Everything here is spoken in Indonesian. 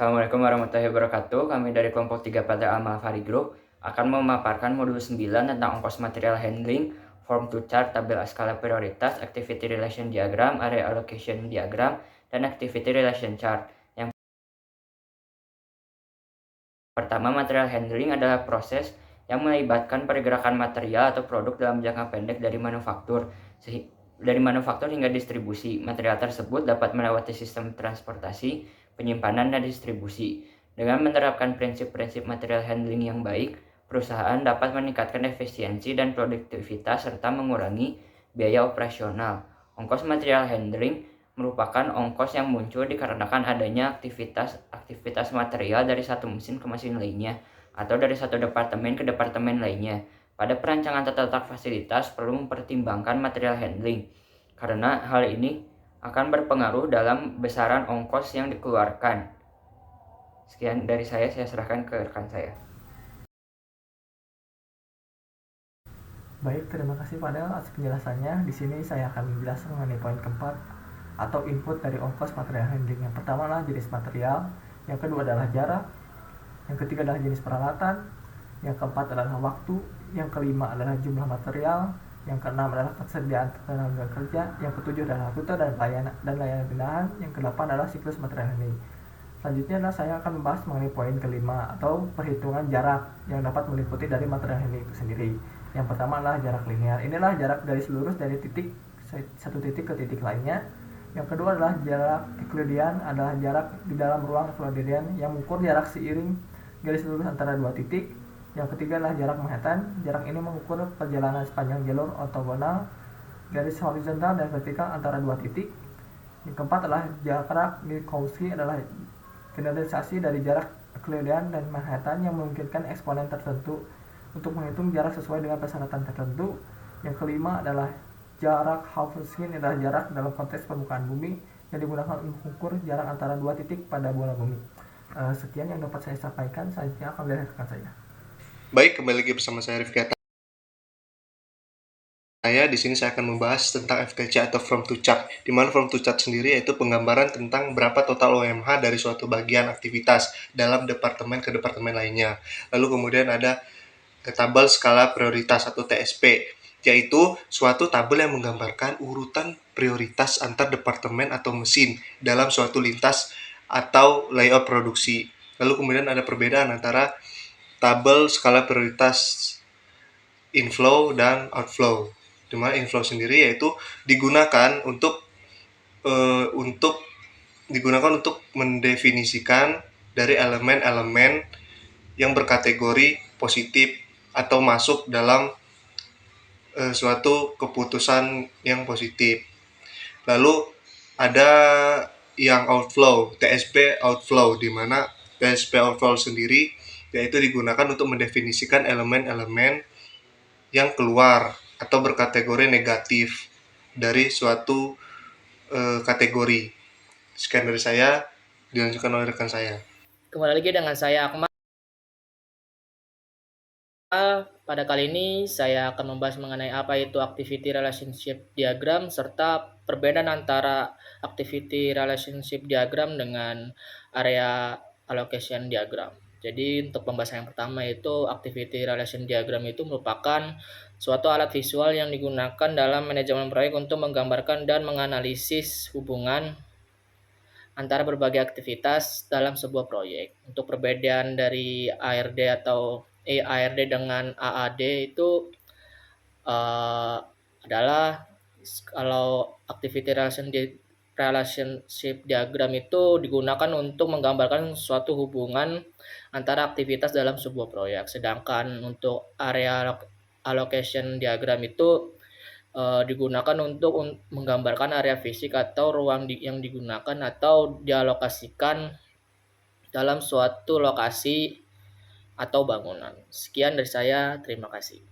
Assalamualaikum warahmatullahi wabarakatuh. Kami dari kelompok 3 pada Al-Mahfari Group akan memaparkan modul 9 tentang ongkos material handling, form to chart, tabel skala prioritas, activity relation diagram, area allocation diagram, dan activity relation chart. Yang pertama, material handling adalah proses yang melibatkan pergerakan material atau produk dalam jangka pendek dari manufaktur hingga distribusi. Material tersebut dapat melewati sistem transportasi, penyimpanan, dan distribusi. Dengan menerapkan prinsip-prinsip material handling yang baik, perusahaan dapat meningkatkan efisiensi dan produktivitas serta mengurangi biaya operasional. Ongkos material handling merupakan ongkos yang muncul dikarenakan adanya aktivitas material dari satu mesin ke mesin lainnya atau dari satu departemen ke departemen lainnya. Pada perancangan tata letak fasilitas perlu mempertimbangkan material handling karena hal ini akan berpengaruh dalam besaran ongkos yang dikeluarkan. Sekian dari saya serahkan ke rekan saya. Baik, terima kasih Fadel atas penjelasannya. Di sini saya akan menjelaskan mengenai poin keempat atau input dari ongkos material handling. Yang pertama adalah jenis material, yang kedua adalah jarak, yang ketiga adalah jenis peralatan, yang keempat adalah waktu, yang kelima adalah jumlah material, yang keenam adalah ketersediaan tenaga kerja, yang ketujuh adalah rute dan layanan pindahan, yang kedelapan adalah siklus material handling. Selanjutnya adalah saya akan membahas mengenai poin kelima atau perhitungan jarak yang dapat meliputi dari material handling itu sendiri. Yang pertama adalah jarak linear. Inilah jarak garis lurus dari satu titik ke titik lainnya. Yang kedua adalah jarak Euclidean, adalah jarak di dalam ruang Euclidean yang mengukur jarak seiring garis lurus antara dua titik. Yang ketiga adalah jarak Manhattan. Jarak ini mengukur perjalanan sepanjang jalur ortogonal garis horizontal dan vertikal antara dua titik. Yang keempat adalah jarak Minkowski, adalah generalisasi dari jarak Euclidean dan Manhattan yang memungkinkan eksponen tertentu untuk menghitung jarak sesuai dengan persyaratan tertentu. Yang kelima adalah jarak Hauff-Skin, adalah jarak dalam konteks permukaan bumi yang digunakan untuk mengukur jarak antara dua titik pada bola bumi. Sekian yang dapat saya sampaikan. Selanjutnya akan dilanjutkan saya. Baik, kembali lagi bersama saya Rifki. Di sini saya akan membahas tentang FTC atau From to Chart, di mana From to Chart sendiri yaitu penggambaran tentang berapa total OMH dari suatu bagian aktivitas dalam departemen ke departemen lainnya. Lalu kemudian ada tabel skala prioritas atau TSP, yaitu suatu tabel yang menggambarkan urutan prioritas antar departemen atau mesin dalam suatu lintas atau layout produksi. Lalu kemudian ada perbedaan antara tabel skala prioritas inflow dan outflow. Di mana inflow sendiri yaitu digunakan untuk mendefinisikan dari elemen-elemen yang berkategori positif atau masuk dalam suatu keputusan yang positif. Lalu ada yang outflow, TSP outflow, di mana TSP outflow sendiri yaitu digunakan untuk mendefinisikan elemen-elemen yang keluar atau berkategori negatif dari suatu kategori. Sekian dari saya, dilanjutkan oleh rekan saya. Kembali lagi dengan saya Akmal. Pada kali ini saya akan membahas mengenai apa itu activity relationship diagram serta perbedaan antara activity relationship diagram dengan area allocation diagram. Jadi untuk pembahasan yang pertama itu activity relation diagram itu merupakan suatu alat visual yang digunakan dalam manajemen proyek untuk menggambarkan dan menganalisis hubungan antara berbagai aktivitas dalam sebuah proyek. Untuk perbedaan dari ARD atau ARD dengan AAD itu adalah kalau activity relationship diagram itu digunakan untuk menggambarkan suatu hubungan antara aktivitas dalam sebuah proyek. Sedangkan untuk area allocation diagram itu digunakan untuk menggambarkan area fisik atau ruang yang digunakan atau dialokasikan dalam suatu lokasi atau bangunan. Sekian dari saya, terima kasih.